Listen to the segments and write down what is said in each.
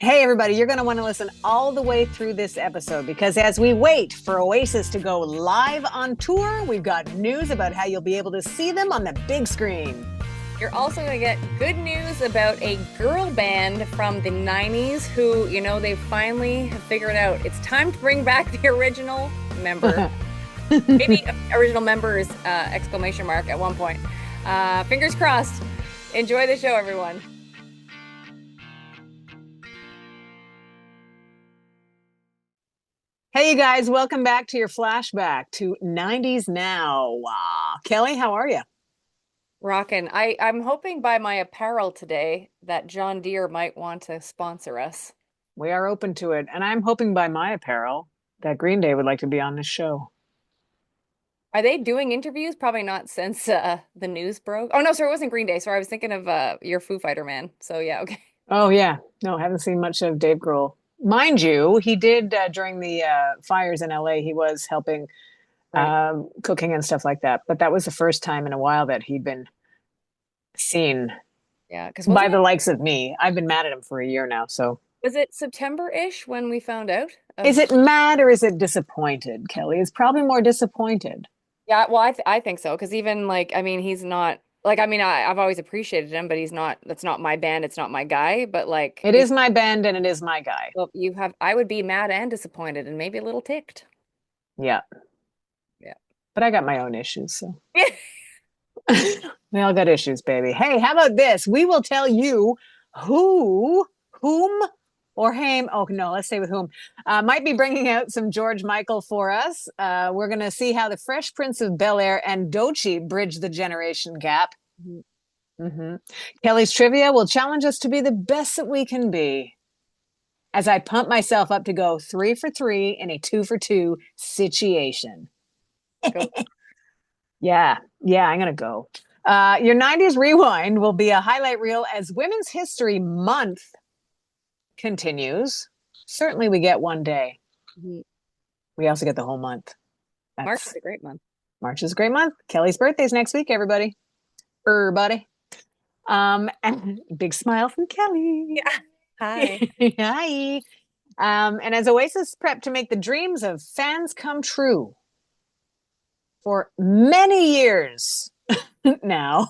Hey, everybody, you're going to want to listen all the way through this episode because as we wait for Oasis to go live on tour, we've got news about how you'll be able to see them on the big screen. You're also going to get good news about a girl band from the 90s who, they finally have figured out it's time to bring back the original member. Maybe original members, exclamation mark at one point. Fingers crossed. Enjoy the show, everyone. Hey, you guys, welcome back to your flashback to 90s Now. Kelly, how are you? Rockin'. I'm hoping by my apparel today that John Deere might want to sponsor us. We are open to it. And I'm hoping by my apparel that Green Day would like to be on this show. Are they doing interviews? Probably not since the news broke. Oh no, sorry, it wasn't Green Day. Sorry, I was thinking of your Foo Fighter man. So yeah, okay. Oh, yeah. No, haven't seen much of Dave Grohl. Mind you, he did during the fires in LA, he was helping Right. cooking and stuff like that. But that was the first time in a while that he'd been seen Yeah, because by wasn't the it likes of me. I've been mad at him for a year now. So was it September-ish when we found out is of it mad or is it disappointed, Kelly? It's probably more disappointed. Yeah, well I think so because even like I mean he's not like I mean I've always appreciated him but he's not that's not my band, it's not my guy, but like It is my band and it is my guy. well, you have I would be mad and disappointed and maybe a little ticked. Yeah. Yeah. But I got my own issues. So we all got issues, baby. Hey, how about this? We will tell you whom, or him. Oh, no, let's stay with whom. Might be bringing out some George Michael for us. We're going to see how the Fresh Prince of Bel-Air and Doechii bridge the generation gap. Mhm. Mm-hmm. Kelly's Trivia will challenge us to be the best that we can be as I pump myself up to go 3 for 3 in a 2 for 2 situation. Go. Yeah, yeah, I'm gonna go. Your 90s rewind will be a highlight reel as Women's History Month continues. Certainly, we get one day. Mhm. We also get the whole month. March is That's a great month. March is a great month. Kelly's birthday's next week, everybody. Everybody. And big smile from Kelly. Yeah. Hi. Hi. And as Oasis prep to make the dreams of fans come true for many years now.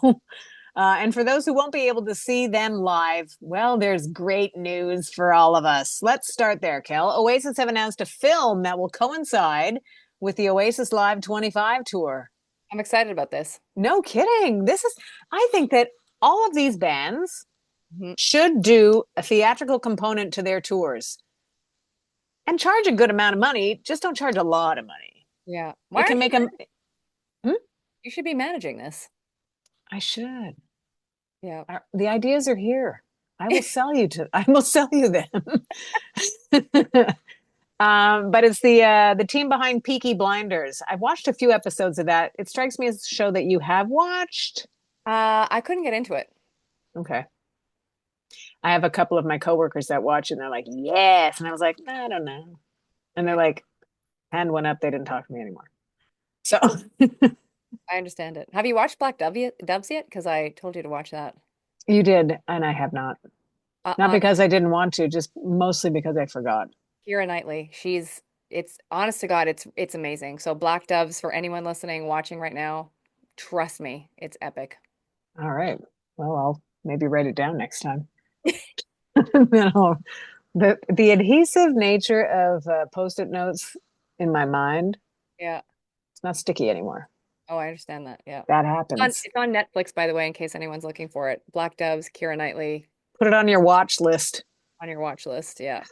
And for those who won't be able to see them live, well, there's great news for all of us. Let's start there, Kel. Oasis have announced a film that will coincide with the Oasis Live 25 tour. I'm excited about this. No kidding. I think that all of these bands Mhm. should do a theatrical component to their tours and charge a good amount of money. Just don't charge a lot of money. Yeah. Why It can aren't you make them. Hmm? You should be managing this. I should. Yeah. The ideas are here. I will sell you them. But it's the team behind Peaky Blinders. I've watched a few episodes of that. It strikes me as a show that you have watched. I couldn't get into it. Okay. I have a couple of my coworkers that watch and they're like, yes. And I was like, I don't know. And they're Yeah, like, hand went up. They didn't talk to me anymore. So I understand it. Have you watched Doves yet? Because I told you to watch that. you did, and I have not. Not Uh-uh. because I didn't want to, just mostly because I forgot. Keira Knightley. It's honest to God, it's amazing. So Black Doves for anyone listening, watching right now, trust me, it's epic. All right. Well, I'll maybe write it down next time. No, the adhesive nature of post-it notes in my mind, Yeah. it's not sticky anymore. Oh, I understand that. Yeah. That It's on, happens. it's on Netflix, by the way, in case anyone's looking for it. Black Doves, Keira Knightley Put it on your watch list on your watch list. Yeah.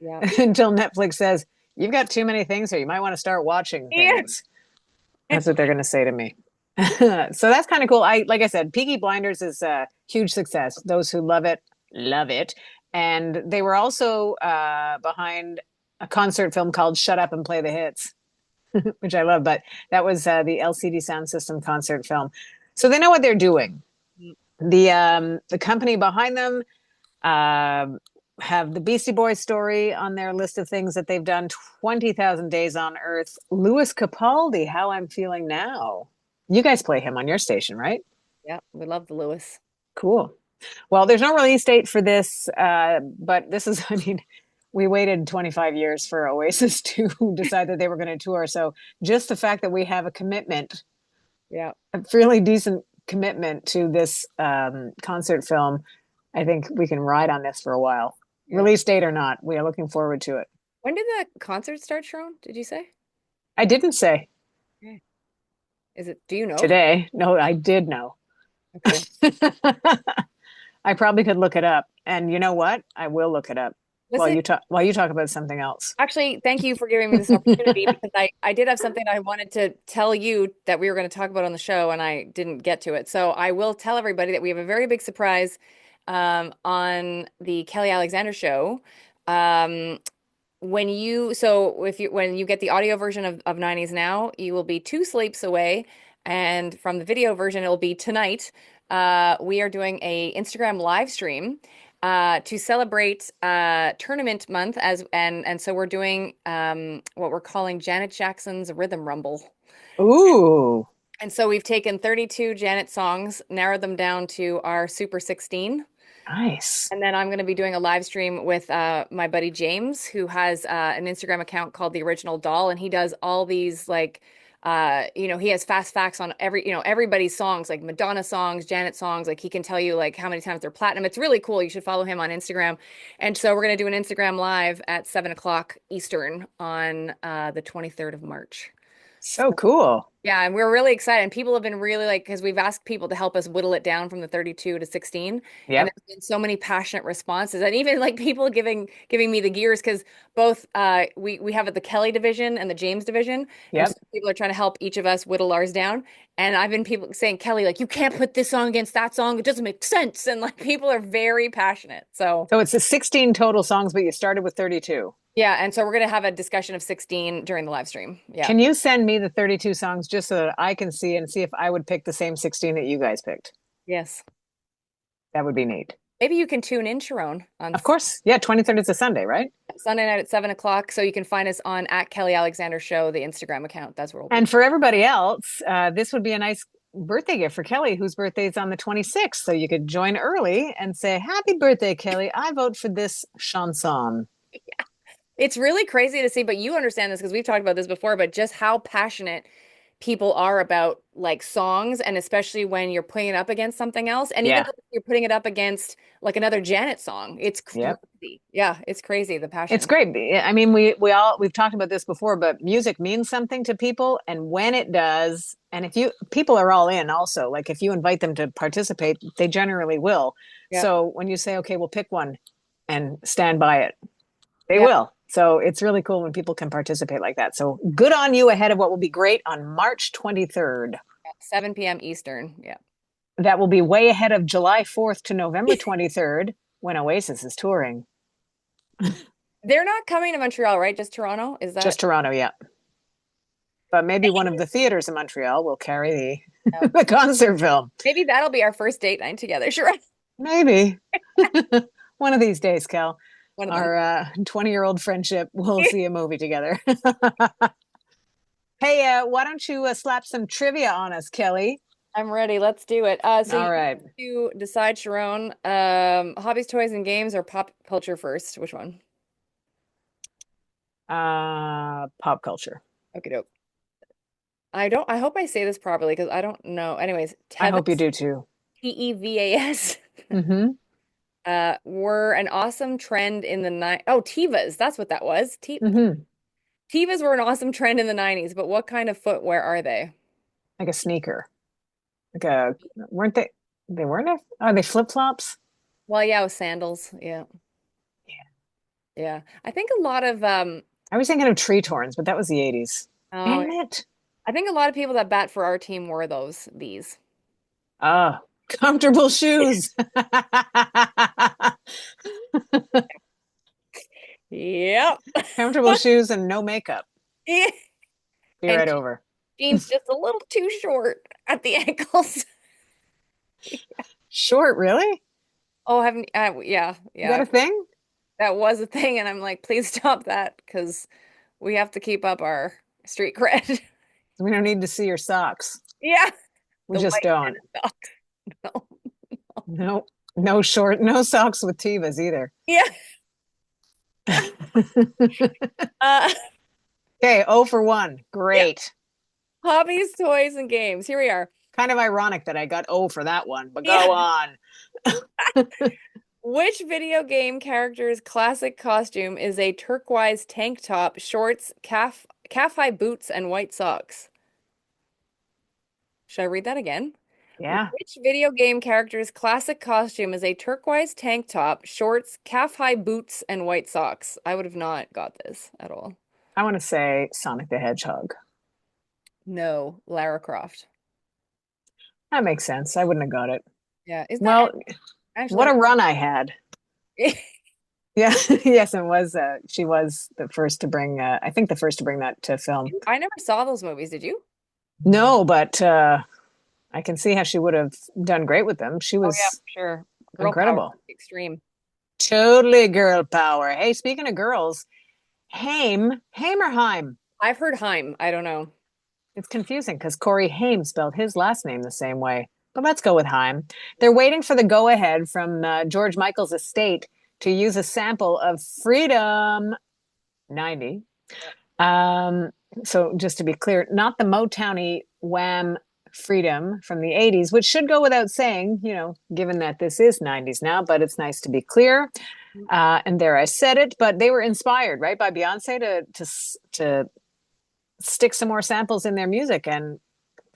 Yeah. until Netflix says, you've got too many things here. You might want to start watching Yeah. things. That's what they're going to say to me. So that's kind of cool. Like I said, Peaky Blinders is a huge success. Those who love it, love it. And they were also behind a concert film called Shut Up and Play the Hits, which I love, but that was the LCD Sound System concert film. So they know what they're doing. The company behind them have the Beastie Boys story on their list of things that they've done. 20,000 Days on Earth. Louis Capaldi, How I'm Feeling Now. You guys play him on your station, right? Yeah. We love the Lewis. Cool. Well, there's no release date for this, but this is, I mean, we waited 25 years for Oasis to decide that they were going to tour. So just the fact that we have a commitment, Yeah. a fairly decent commitment to this concert film, I think we can ride on this for a while. Yeah. Release date or not, we are looking forward to it. When did the concert start, Sharon? Did you say? I didn't say Yeah. Is it, do you know? today. No, I did know. Okay. I probably could look it up. And you know what? I will look it up Listen, while you talk about something else. actually, thank you for giving me this opportunity because I did have something I wanted to tell you that we were going to talk about on the show and I didn't get to it. So I will tell everybody that we have a very big surprise on the Kelly Alexander show. Um, when you get the audio version of 90s Now, you will be two sleeps away. And from the video version, it'll be tonight. We are doing a Instagram live stream to celebrate tournament month and so we're doing what we're calling Janet Jackson's Rhythm Rumble. Ooh, And so we've taken 32 Janet songs, narrowed them down to our Super 16. nice. And then I'm going to be doing a live stream with my buddy James, who has an Instagram account called The Original Doll, and he does all these like, he has fast facts on everybody's songs, like Madonna songs, Janet songs. Like he can tell you like how many times they're platinum. It's really cool. You should follow him on Instagram. And so we're going to do an Instagram live at 7 o'clock Eastern on the 23rd of March. So cool. Yeah, and we're really excited. And people have been really like, because we've asked people to help us whittle it down from the 32 to 16. And Yep, there's been so many passionate responses. And even like people giving me the gears because both we have the Kelly division and the James division. And yep. so people are trying to help each of us whittle ours down. And I've been people saying, Kelly, like, you can't put this song against that song. It doesn't make sense. And like people are very passionate. So So it's a 16 total songs, but you started with 32. yeah, and so we're gonna have a discussion of 16 during the live stream. Yeah. Can you send me the 32 songs just so that I can see and see if I would pick the same 16 that you guys picked? Yes. That would be neat. Maybe you can tune in, Sharon, on Of course. Yeah, 23rd is a Sunday, right? Sunday night at 7 o'clock. So you can find us on at Kelly Alexander Show, the Instagram account. That's where we'll be. And for everybody else, this would be a nice birthday gift for Kelly, whose birthday is on the 26th. So you could join early and say, Happy birthday, Kelly. I vote for this chanson. It's really crazy to see, but you understand this because we've talked about this before, but just how passionate people are about like songs, and especially when you're putting it up against something else. And even Yeah. though you're putting it up against like another Janet song, it's Yep. crazy. Yeah, it's crazy, the It's passion. great. I mean, we've talked about this before, but music means something to people, and when it does, and if you people are all in also, like if you invite them to participate, they generally will. Yeah. So when you say, okay, we'll pick one and stand by it, they Yeah. will. So it's really cool when people can participate like that. So good on you ahead of what will be great on March 23rd. 7 p.m. Eastern. Yeah. That will be way ahead of July 4th to November 23rd when Oasis is touring. They're not coming to Montreal, right? Just Toronto? Is that Just Toronto, yeah. But maybe one of the theaters in Montreal will carry the concert film. maybe that'll be our first date night together, sure. Maybe. One of these days, Cal. One of them. Our 20-year-old friendship, we'll see a movie together. Hey, why don't you slap some trivia on us, Kelly? I'm ready. Let's do it. So All you right. have to decide, Sharon, hobbies, toys, and games or pop culture first. Which one? Pop culture. Okay, dope. I hope I say this properly because I don't know. Anyways, I hope you Tevas, do too. Tevas, Mm-hmm. were an awesome trend in the Oh, Tevas, that's what that was. Mm-hmm. Tevas were an awesome trend in the 90s, but what kind of footwear are they? Like a sneaker. Like a, weren't they? They weren't. Are they flip-flops? Well, yeah, with sandals. Yeah. Yeah. I think a lot of I was thinking of tree torns, but that was the 80s. oh, Damn it. I think a lot of people that bat for our team wore these. Ah, comfortable shoes. Yep. Comfortable shoes and no makeup. Be And right over. jeans just a little too short at the ankles. Short, really? Oh, haven't yeah, Is that yeah. a thing? That was a thing, and I'm like, please stop that because we have to keep up our street cred. We don't need to see your socks. Yeah. We The just white don't. tennis socks. No. Nope. No socks with Tivas either. Yeah. Uh, Okay, 0 for 1. yeah. Great. Hobbies, toys, and games. Here we are. Kind of ironic that I got 0 for that one, but Yeah. go on. Which video game character's classic costume is a turquoise tank top, shorts, calf-high boots, and white socks? Should I read that again? Yeah, Which video game character's classic costume is a turquoise tank top, shorts, calf-high boots, and white socks? I would have not got this at all. I want to say Sonic the Hedgehog. No, Lara Croft. That makes sense. I wouldn't have got it. Yeah, isn't that Well, what actually? a run I had. Yeah, yes, it was. She was the first to bring, I think the first to bring that to film. I never saw those movies, did you? No, but I can see how she would have done great with them. She Oh yeah, was for sure. Girl power, incredible. extreme. Totally girl power. Hey, speaking of girls, Haim or Haim? I've heard Heim. I don't know. It's confusing because Corey Haim spelled his last name the same way. But let's go with Haim. They're waiting for the go ahead from George Michael's estate to use a sample of Freedom 90. Yeah. So just to be clear, not the Motowny Wham Freedom from the 80s, which should go without saying, given that this is 90s now, but it's nice to be clear. And there I said it, but they were inspired, right, by Beyonce to stick some more samples in their music. And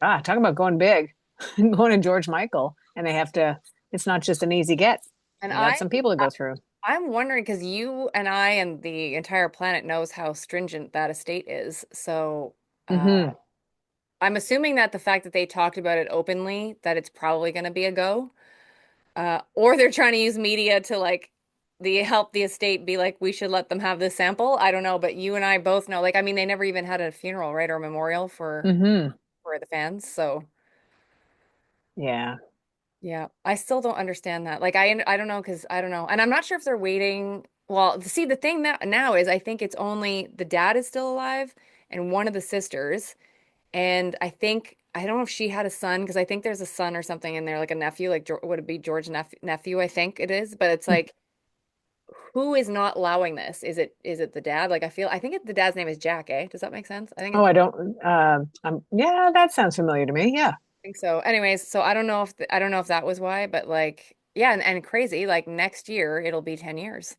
talk about going big, going to George Michael, and they have to. It's not just an easy get. And They got some people to go through. I'm wondering because you and I and the entire planet knows how stringent that estate is. So Hmm. I'm assuming that the fact that they talked about it openly, that it's probably going to be a go. Or they're trying to use media to like the help the estate be like, we should let them have this sample. I don't know, but you and I both know. Like, I mean, they never even had a funeral, right, or a memorial Hmm. for the fans. So Yeah. yeah, I still don't understand that. Like, I don't know because I don't know, and I'm not sure if they're waiting. Well, see, the thing that now is, I think it's only the dad is still alive and one of the sisters, and I don't know if she had a son because I think there's a son or something in there, like a nephew, like would it be George nephew? I think it is, but it's like who is not allowing this? Is it the dad? Like I think the dad's name is Jack, eh? Does that make sense? Oh, I don't. Yeah, that sounds familiar to me. Yeah, Think so. Anyways, so I don't know if that was why, but like yeah, and crazy, like next year it'll be 10 years.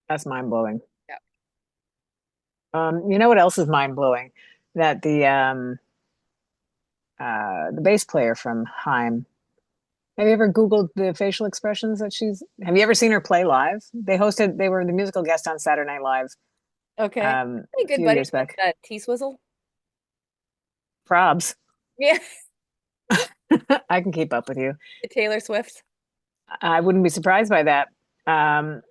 that's mind blowing. Yeah. You know what else is mind blowing? That the bass player from Haim. Have you ever Googled the facial expressions that she's? Have you ever seen her play live? They were the musical guest on Saturday Night Live Okay. Pretty a good few buddies years with back. T-Swizzle. Probs. Yeah. I can keep up with you. Taylor Swift. I wouldn't be surprised by that. Um,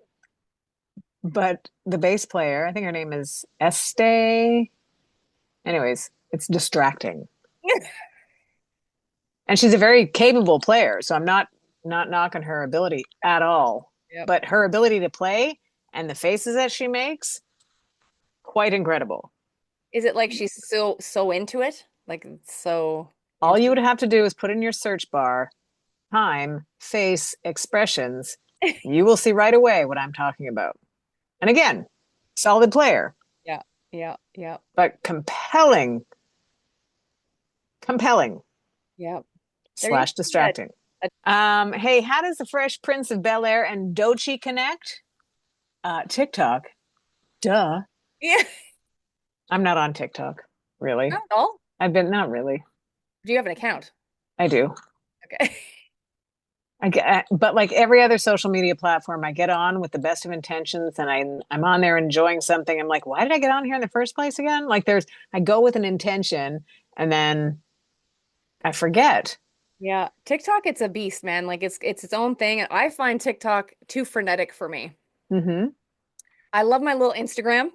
but the bass player, I think her name is Este. Anyways, it's distracting. And she's a very capable player, so I'm not knocking her ability at all. Yep. But her ability to play and the faces that she makes, quite incredible. Is it like she's so into it? Like so All into you would have to do is put in your search bar time, face, expressions. it? You will see right away what I'm talking about. And again, solid player, Yeah. Yeah. Yeah. but compelling Yeah. There used slash to be distracting. a Hey, how does the Fresh Prince of Bel Air and Dochi connect? TikTok. Duh. yeah. I'm not on TikTok, really. Not at all. Not really. Do you have an account? I do. Okay. But like every other social media platform, I get on with the best of intentions, and I'm on there enjoying something. I'm like, why did I get on here in the first place again? Like, I go with an intention, and then I forget. Yeah. TikTok, it's a beast, man. Like it's its own thing. And I find TikTok too frenetic for me. Mm-hmm. I love my little Instagram.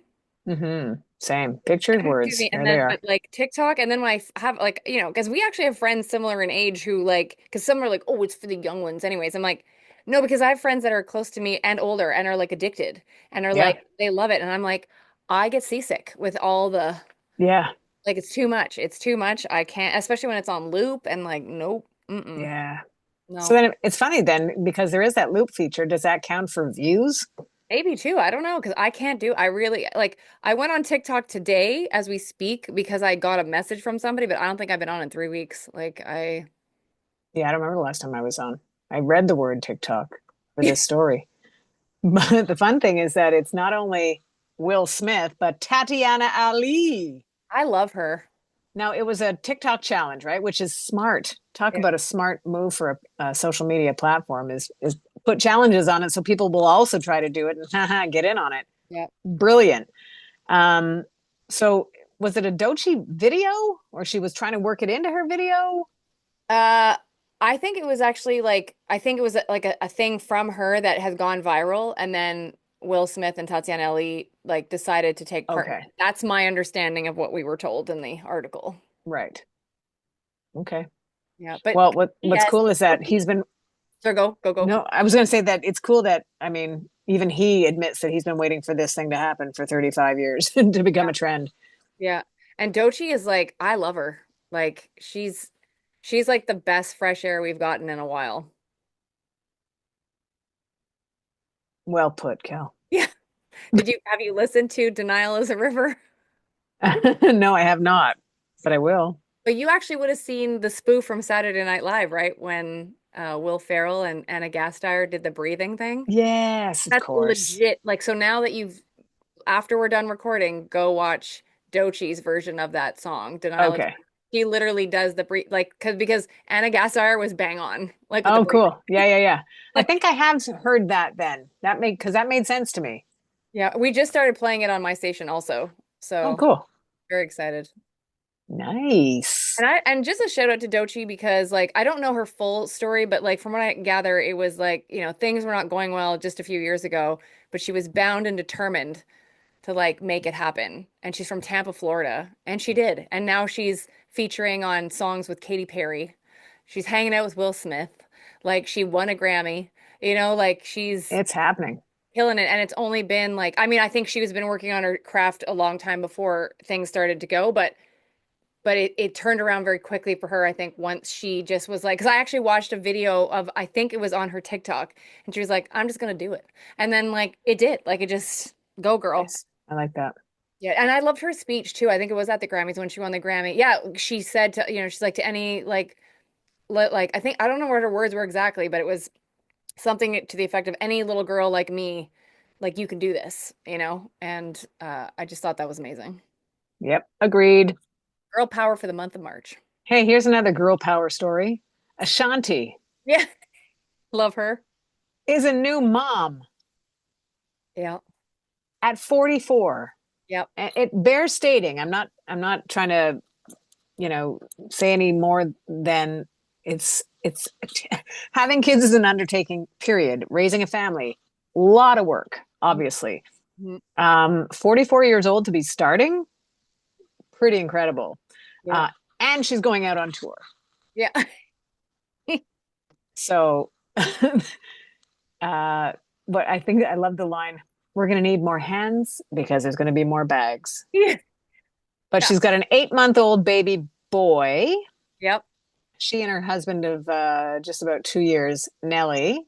Mm-hmm. Same. Pictures, Excuse words. me. And There they then, are. but like TikTok, and then when have like, because we actually have friends similar in age who like, because some are like, oh, it's for the young ones. Anyways, I'm like, no, because I have friends that are close to me and older and are like addicted and are Yeah. like, they love it. And I'm like, I get seasick with all the, Yeah. like, it's too much. It's too much. I can't, especially when it's on loop and like, nope. Mm-mm. Yeah. So No. then it's funny then because there is that loop feature. Does that count for views? Maybe too. I don't know because I can't do. I really like. I went on TikTok today as we speak because I got a message from somebody, but I don't think I've been on in 3 weeks. Like I, Yeah, I don't remember the last time I was on. I read the word TikTok for this story. But the fun thing is that it's not only Will Smith, but Tatiana Ali. I love her. Now, it was a TikTok challenge, right? Which is smart. Talk Yeah. about a smart move for a social media platform is put challenges on it so people will also try to do it and get in on it. Yeah. Brilliant. Um, so was it a Dochi video or she was trying to work it into her video? Uh, I think it was actually like I think it was like a thing from her that has gone viral, and then Will Smith and Tatiana Ali like decided to take part in Okay, it. That's my understanding of what we were told in the article. right. Okay. Yeah, but Well, what's yes, cool is that Dochi- he's been so go. no, I was going to say that it's cool that I mean, even he admits that he's been waiting for this thing to happen for 35 years to become Yeah, a trend. yeah. And Dochi is like I love her. Like she's like the best fresh air we've gotten in a while. Well put, Cal. Yeah. Did you have you listened to Denial is a River? No, I have not, but I will. But you actually would have seen the spoof from Saturday Night Live, right? When Will Ferrell and Anna Gasteyer did the breathing thing. Yes, of That's course. legit. Like, so now that after we're done recording, go watch Dochi's version of that song, Denial is. Okay. He literally does the breathe, like, because Anna Gasteyer was bang on, like with the Oh, breathing. cool. Yeah, yeah, yeah. I Like, think I have heard that then. That made sense to me. yeah, we just started playing it on my station also. Oh, So cool. very excited. Nice. And just a shout out to Dochi because like I don't know her full story, but like from what I gather, it was like, things were not going well just a few years ago, but she was bound and determined to like make it happen. And she's from Tampa, Florida, and she did. And now she's featuring on songs with Katy Perry. She's hanging out with Will Smith. Like she won a Grammy, like she's It's happening. killing it. And it's only been like, I mean, I think she was been working on her craft a long time before things started to go, but it turned around very quickly for her. I think once she just was like, because I actually watched a video of, I think it was on her TikTok, and she was like, I'm just gonna do it. And then like it did, like it just go girl. Nice. I like that. Yeah, and I loved her speech too. I think it was at the Grammys when she won the Grammy. Yeah, she said to, she's like to any like I think I don't know what her words were exactly, but it was something to the effect of any little girl like me, like you can do this. And I just thought that was amazing. Yep. Agreed. Girl power for the month of March. Hey, here's another girl power story. Ashanti Yeah, love her. is a new mom Yeah. at 44. Yep. And it bears stating. I'm not trying to, you know, say any more than it's having kids is an undertaking, period. Raising a family, a lot of work, obviously. Mhm. 44 years old to be starting, pretty incredible. Yeah. Uh, and she's going out on tour. Yeah. So, but I think I love the line, we're going to need more hands because there's going to be more bags. Yeah. But she's got an 8-month old baby boy. Yep. She and her husband of just about 2 years, Nellie,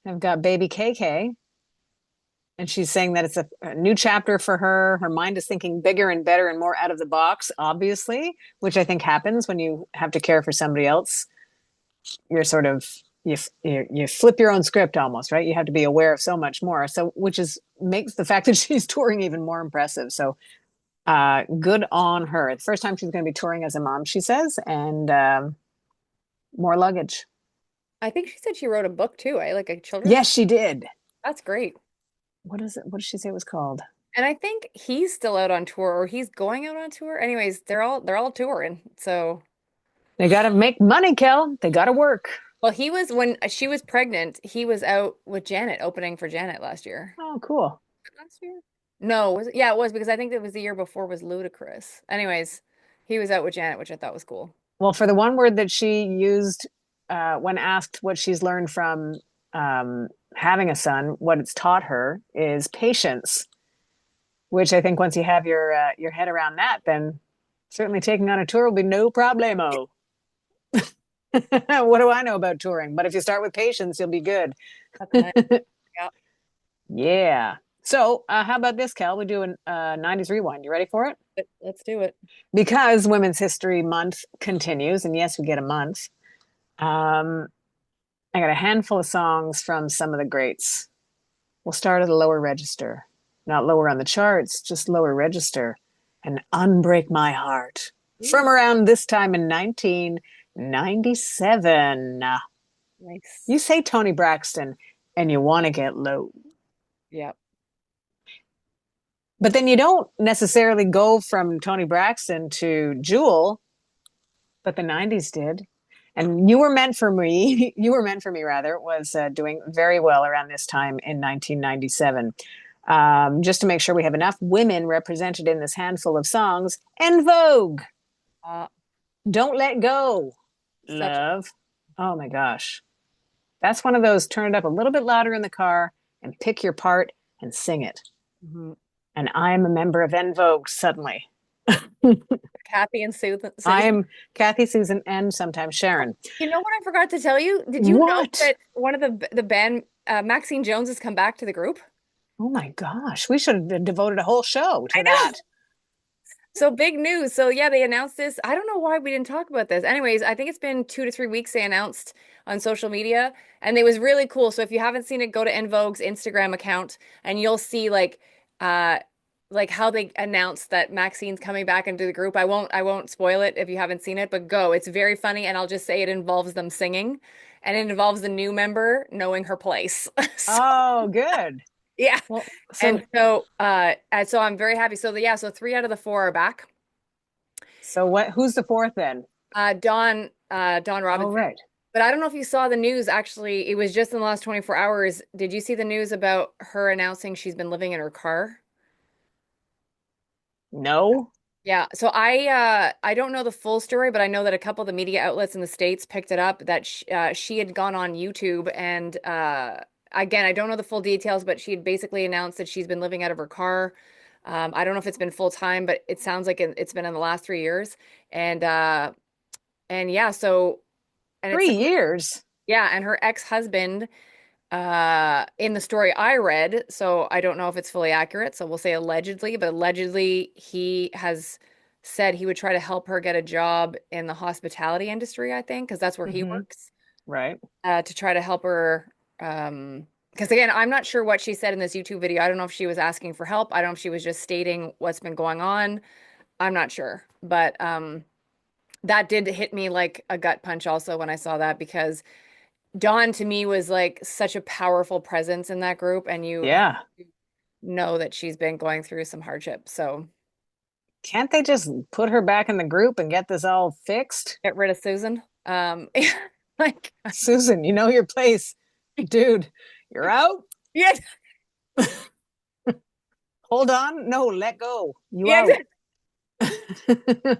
have got baby KK. And she's saying that it's a new chapter for her. Her mind is thinking bigger and better and more out of the box, obviously, which I think happens when you have to care for somebody else. You're sort of you flip your own script almost, right? You have to be aware of so much more. So which is makes the fact that she's touring even more impressive. So good on her. The first time she's going to be touring as a mom, she says, and more luggage. I think she said she wrote a book too, eh? Like a children's Yes, book. she did. That's great. What is it? What did she say it was called? And I think he's still out on tour or he's going out on tour. Anyways, they're all touring. So, They got to make money, Kel. They got to work. well, he was when she was pregnant, he was out with Janet opening for Janet last year. Oh, cool. Last year? No, was it? Yeah, it was because I think it was the year before was Ludacris. Anyways, he was out with Janet, which I thought was cool. Well, for the one word that she used when asked what she's learned from having a son, what it's taught her is patience. Which I think once you have your head around that, then certainly taking on a tour will be no problemo. What do I know about touring? But if you start with Patience, you'll be good. That's nice. Yeah. Yeah. So, how about this, Cal? We do a 90s rewind. You ready for it? Let's do it. Because Women's History Month continues, and yes, we get a month. Um, I got a handful of songs from some of the greats. We'll start at a lower register, not lower on the charts, just lower register. And Unbreak My Heart from Ooh, around this time in 1997. nice. You say Tony Braxton and you want to get low. Yeah. But then you don't necessarily go from Tony Braxton to Jewel, but the 90's did. And You Were Meant for Me, You Were Meant for Me, rather, was doing very well around this time in 1997. Just to make sure we have enough women represented in this handful of songs. And Vogue, Uh, Don't Let Go, such a Love. Oh my gosh. That's one of those turn it up a little bit louder in the car and pick your part and sing it. mhm. And I'm a member of En Vogue suddenly. Kathy and Susan. I Susan. am Kathy, Susan, and sometimes Sharon. You know what I forgot to tell you? Did you know What? that one of the band, Maxine Jones, has come back to the group? Oh my gosh. We should have devoted a whole show I to know. that. So big news. So yeah, they announced this. I don't know why we didn't talk about this. Anyways, I think it's been 2 to 3 weeks they announced on social media, and it was really cool. So if you haven't seen it, go to En Vogue's Instagram account, and you'll see uh, like how they announced that Maxine's coming back into the group. I won't spoil it if you haven't seen it, but go. It's very funny, and I'll just say it involves them singing, and it involves the new member knowing her place. So Oh, good. yeah. Well, And so I'm very happy. So yeah, so 3 out of the 4 are back. who's the fourth then? Dawn Oh, Robinson. right. But I don't know if you saw the news. Actually, it was just in the last 24 hours. Did you see the news about her announcing she's been living in her car? No. Yeah. So I don't know the full story, but I know that a couple of the media outlets in the States picked it up that she had gone on YouTube and again, I don't know the full details, but she had basically announced that she's been living out of her car. I don't know if it's been full time, but it sounds like it's been in the last 3 years. And and yeah, so and it Three says years. yeah, and her ex-husband in the story I read, so I don't know if it's fully accurate, so we'll say allegedly, but allegedly he has said he would try to help her get a job in the hospitality industry, I think, because that's where he Hmm. works, Right. to try to help her because again, I'm not sure what she said in this YouTube video. I don't know if she was asking for help. I don't know if she was just stating what's been going on. I'm not sure. But that did hit me like a gut punch also when I saw that because Dawn to me was like such a powerful presence in that group, and you Yeah. know that she's been going through some hardship. So Can't they just put her back in the group and get this all fixed? get rid of Susan. Like Susan, you know your place. Dude, you're out. yeah, Hold on. No, let go. You yeah, out.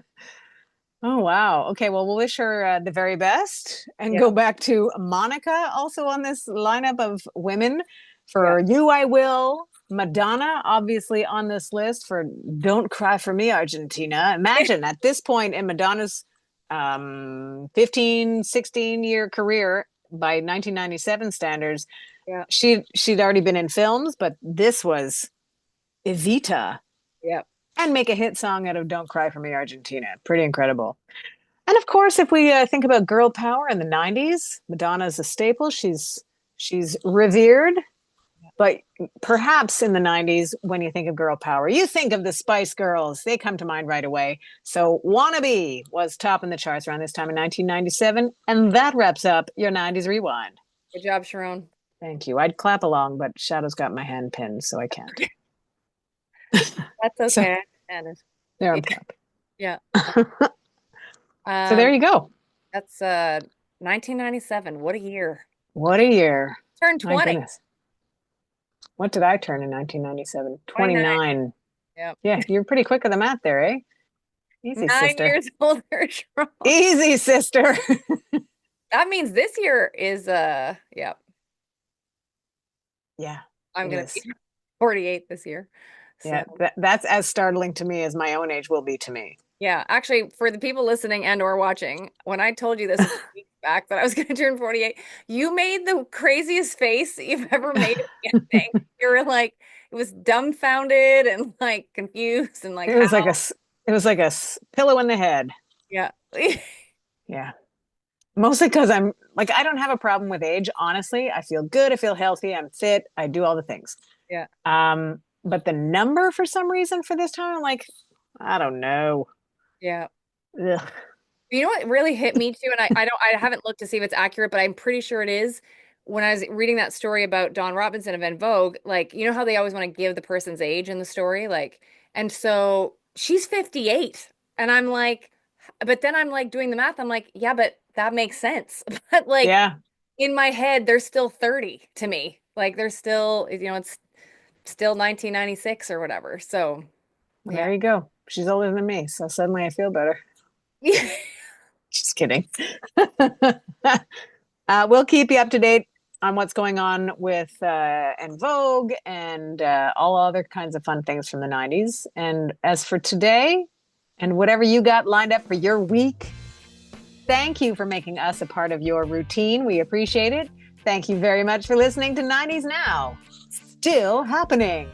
Oh, wow. Okay, well, we'll wish her the very best and yeah, go back to Monica, also on this lineup of women. yeah. For You, I Will. Madonna, obviously on this list for Don't Cry for Me, Argentina. Imagine at this point in Madonna's 15, 16-year career by 1997 standards, Yeah, she'd already been in films, but this was Evita yeah. and make a hit song out of Don't Cry for Me, Argentina. Pretty incredible. And of course, if we think about girl power in the 90's, Madonna's a staple. She's revered, but perhaps in the 90's, when you think of girl power, you think of the Spice Girls. They come to mind right away. So Wannabe was top in the charts around this time in 1997. And that wraps up your 90's Rewind. Good job, Sharon. Thank you. I'd clap along, but Shadow's got my hand pinned, so I can't. That's So okay. And there I'm yeah, clapping. yeah. So there Um, you go. that's 1997. What a year. What a year. Turned My 20. goodness. What did I turn in 1997? 29. 29. Yep. Yeah, you're pretty quick at the math there, eh? Easy, 9 sister. years older, Sharon. Easy, sister. That means this year is yeah, Yeah, I'm it gonna is. be 48 this year. So Yeah, that's as startling to me as my own age will be to me. yeah, actually for the people listening and or watching, when I told you this a few weeks fact that I was going to turn 48. You made the craziest face you've ever made at anything. You were like, it was dumbfounded and like confused and like It how? was like it was like pillow in the head. Yeah. Yeah. Mostly because I'm like, I don't have a problem with age. Honestly, I feel good. I feel healthy. I'm fit. I do all the things. Yeah. But the number for some reason for this time, I'm like, I don't know. Yeah. Ugh. You know what really hit me too, and I haven't looked to see if it's accurate, but I'm pretty sure it is. When I was reading that story about Dawn Robinson of En Vogue, like you know how they always want to give the person's age in the story, like, and so she's 58, and I'm like, but then I'm like doing the math, I'm like, yeah, but that makes sense, but like Yeah. in my head, they're still 30 to me, like they're still, you know, it's still 1996 or whatever. So Well, yeah, there you go. She's older than me. So suddenly I feel better. Just kidding. We'll keep you up to date on what's going on with En Vogue and all other kinds of fun things from the 90s. And as for today and whatever you got lined up for your week, thank you for making us a part of your routine. We appreciate it. Thank you very much for listening to 90s Now. Still happening.